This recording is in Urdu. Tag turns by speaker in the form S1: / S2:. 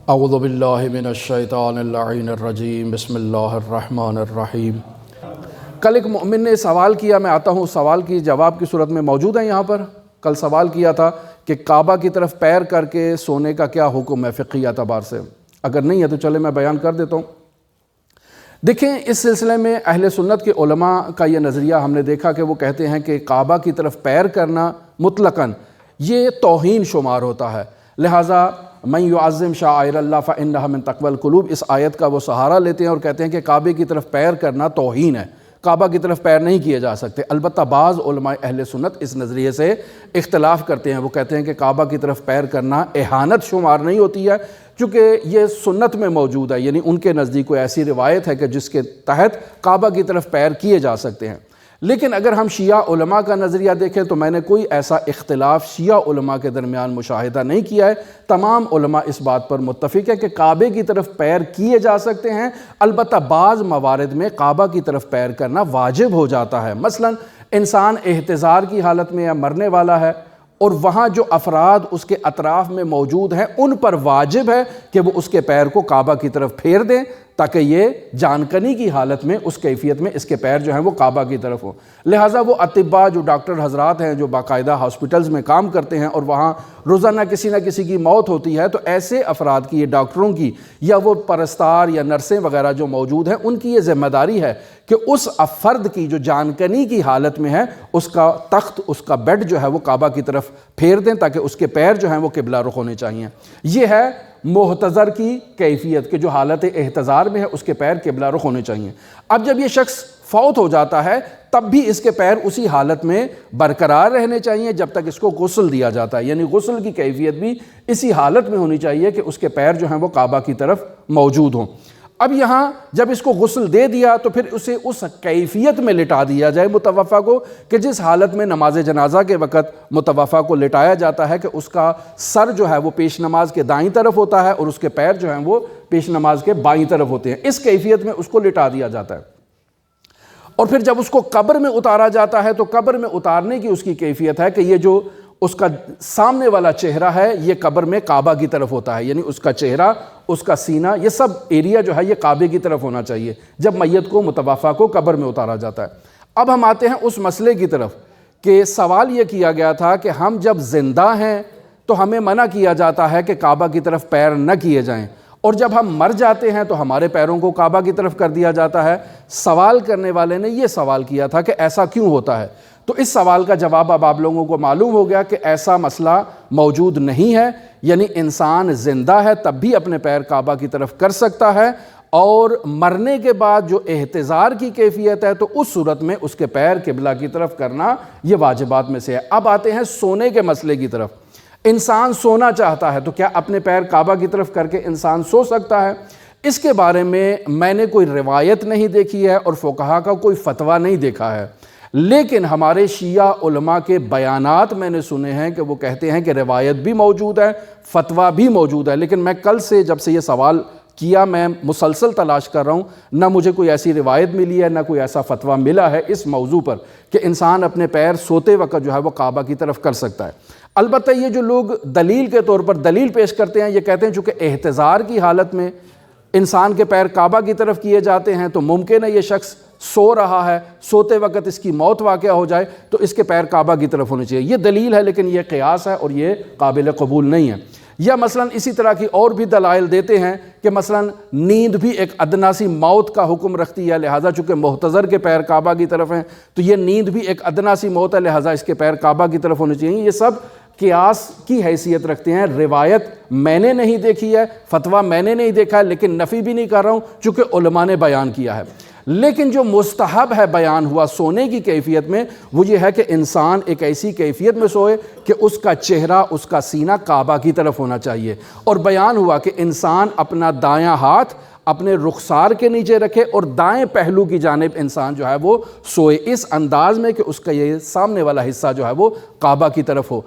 S1: اعوذ باللہ من الشیطان اللعین الرجیم بسم اللہ الرحمن الرحیم۔ کل ایک مومن نے سوال کیا، میں آتا ہوں سوال کی جواب کی صورت میں موجود ہے یہاں پر۔ کل سوال کیا تھا کہ کعبہ کی طرف پیر کر کے سونے کا کیا حکم ہے فقہی اعتبار سے، اگر نہیں ہے تو چلے میں بیان کر دیتا ہوں۔ دیکھیں، اس سلسلے میں اہل سنت کے علماء کا یہ نظریہ ہم نے دیکھا کہ وہ کہتے ہیں کہ کعبہ کی طرف پیر کرنا مطلقاً یہ توہین شمار ہوتا ہے، لہٰذا من یعظم شعائر اللہ فإنها من تقوی القلوب، اس آیت کا وہ سہارا لیتے ہیں اور کہتے ہیں کہ کعبے کی طرف پیر کرنا توہین ہے، کعبہ کی طرف پیر نہیں کیے جا سکتے۔ البتہ بعض علماء اہل سنت اس نظریے سے اختلاف کرتے ہیں، وہ کہتے ہیں کہ کعبہ کی طرف پیر کرنا اہانت شمار نہیں ہوتی ہے، چونکہ یہ سنت میں موجود ہے، یعنی ان کے نزدیک کوئی ایسی روایت ہے کہ جس کے تحت کعبہ کی طرف پیر کیے جا سکتے ہیں۔ لیکن اگر ہم شیعہ علماء کا نظریہ دیکھیں تو میں نے کوئی ایسا اختلاف شیعہ علماء کے درمیان مشاہدہ نہیں کیا ہے۔ تمام علماء اس بات پر متفق ہے کہ کعبے کی طرف پیر کیے جا سکتے ہیں، البتہ بعض موارد میں کعبہ کی طرف پیر کرنا واجب ہو جاتا ہے۔ مثلا انسان احتضار کی حالت میں یا مرنے والا ہے اور وہاں جو افراد اس کے اطراف میں موجود ہیں ان پر واجب ہے کہ وہ اس کے پیر کو کعبہ کی طرف پھیر دیں، تاکہ یہ جان کنی کی حالت میں اس کیفیت میں اس کے پیر جو ہیں وہ کعبہ کی طرف ہوں۔ لہٰذا وہ اطباء جو ڈاکٹر حضرات ہیں جو باقاعدہ ہاسپٹلز میں کام کرتے ہیں اور وہاں روزانہ کسی نہ کسی کی موت ہوتی ہے، تو ایسے افراد کی، یہ ڈاکٹروں کی یا وہ پرستار یا نرسیں وغیرہ جو موجود ہیں، ان کی یہ ذمہ داری ہے کہ اس فرد کی جو جان کنی کی حالت میں ہے اس کا تخت، اس کا بیڈ جو ہے وہ کعبہ کی طرف پھیر دیں، تاکہ اس کے پیر جو ہیں وہ قبلہ رخ ہونے چاہیے۔ یہ ہے محتضر کی کیفیت کہ جو حالت احتضار میں ہے اس کے پیر قبلہ رخ ہونے چاہیے۔ اب جب یہ شخص فوت ہو جاتا ہے تب بھی اس کے پیر اسی حالت میں برقرار رہنے چاہیے جب تک اس کو غسل دیا جاتا ہے، یعنی غسل کی کیفیت بھی اسی حالت میں ہونی چاہیے کہ اس کے پیر جو ہیں وہ کعبہ کی طرف موجود ہوں۔ اب یہاں جب اس کو غسل دے دیا تو پھر اسے اس کیفیت میں لٹا دیا جائے متوفی کو کہ جس حالت میں نماز جنازہ کے وقت متوفی کو لٹایا جاتا ہے کہ اس کا سر جو ہے وہ پیش نماز کے دائیں طرف ہوتا ہے اور اس کے پیر جو ہیں وہ پیش نماز کے بائیں طرف ہوتے ہیں، اس کیفیت میں اس کو لٹا دیا جاتا ہے۔ اور پھر جب اس کو قبر میں اتارا جاتا ہے تو قبر میں اتارنے کی اس کی کیفیت ہے کہ یہ جو اس کا سامنے والا چہرہ ہے یہ قبر میں کعبہ کی طرف ہوتا ہے، یعنی اس کا چہرہ، اس کا سینہ، یہ سب ایریا جو ہے یہ کعبے کی طرف ہونا چاہیے جب میت کو متوفی کو قبر میں اتارا جاتا ہے۔ اب ہم آتے ہیں اس مسئلے کی طرف کہ سوال یہ کیا گیا تھا کہ ہم جب زندہ ہیں تو ہمیں منع کیا جاتا ہے کہ کعبہ کی طرف پیر نہ کیے جائیں، اور جب ہم مر جاتے ہیں تو ہمارے پیروں کو کعبہ کی طرف کر دیا جاتا ہے۔ سوال کرنے والے نے یہ سوال کیا تھا کہ ایسا کیوں ہوتا ہے؟ تو اس سوال کا جواب اب آپ لوگوں کو معلوم ہو گیا کہ ایسا مسئلہ موجود نہیں ہے، یعنی انسان زندہ ہے تب بھی اپنے پیر کعبہ کی طرف کر سکتا ہے، اور مرنے کے بعد جو احتضار کی کیفیت ہے تو اس صورت میں اس کے پیر قبلہ کی طرف کرنا یہ واجبات میں سے ہے۔ اب آتے ہیں سونے کے مسئلے کی طرف۔ انسان سونا چاہتا ہے تو کیا اپنے پیر کعبہ کی طرف کر کے انسان سو سکتا ہے؟ اس کے بارے میں نے کوئی روایت نہیں دیکھی ہے اور فقہا کا کوئی فتویٰ نہیں دیکھا ہے، لیکن ہمارے شیعہ علماء کے بیانات میں نے سنے ہیں کہ وہ کہتے ہیں کہ روایت بھی موجود ہے، فتویٰ بھی موجود ہے، لیکن میں کل سے جب سے یہ سوال کیا میں مسلسل تلاش کر رہا ہوں، نہ مجھے کوئی ایسی روایت ملی ہے نہ کوئی ایسا فتویٰ ملا ہے اس موضوع پر کہ انسان اپنے پیر سوتے وقت جو ہے وہ کعبہ کی طرف کر سکتا ہے۔ البتہ یہ جو لوگ دلیل کے طور پر دلیل پیش کرتے ہیں، یہ کہتے ہیں چونکہ احتضار کی حالت میں انسان کے پیر کعبہ کی طرف کیے جاتے ہیں تو ممکن ہے یہ شخص سو رہا ہے، سوتے وقت اس کی موت واقع ہو جائے تو اس کے پیر کعبہ کی طرف ہونے چاہیے۔ یہ دلیل ہے لیکن یہ قیاس ہے اور یہ قابل قبول نہیں ہے۔ یا مثلا اسی طرح کی اور بھی دلائل دیتے ہیں کہ مثلا نیند بھی ایک ادنیٰ سی موت کا حکم رکھتی ہے، لہٰذا چونکہ محتضر کے پیر کعبہ کی طرف ہیں تو یہ نیند بھی ایک ادنیٰ سی موت ہے، لہٰذا اس کے پیر کعبہ کی طرف ہونے چاہیے۔ یہ سب قیاس کی حیثیت رکھتے ہیں۔ روایت میں نے نہیں دیکھی ہے، فتویٰ میں نے نہیں دیکھا ہے، لیکن نفی بھی نہیں کر رہا ہوں چونکہ علماء نے بیان کیا ہے۔ لیکن جو مستحب ہے بیان ہوا سونے کی کیفیت میں وہ یہ ہے کہ انسان ایک ایسی کیفیت میں سوئے کہ اس کا چہرہ، اس کا سینہ کعبہ کی طرف ہونا چاہیے، اور بیان ہوا کہ انسان اپنا دایاں ہاتھ اپنے رخسار کے نیچے رکھے اور دائیں پہلو کی جانب انسان جو ہے وہ سوئے، اس انداز میں کہ اس کا یہ سامنے والا حصہ جو ہے وہ کعبہ کی طرف ہو۔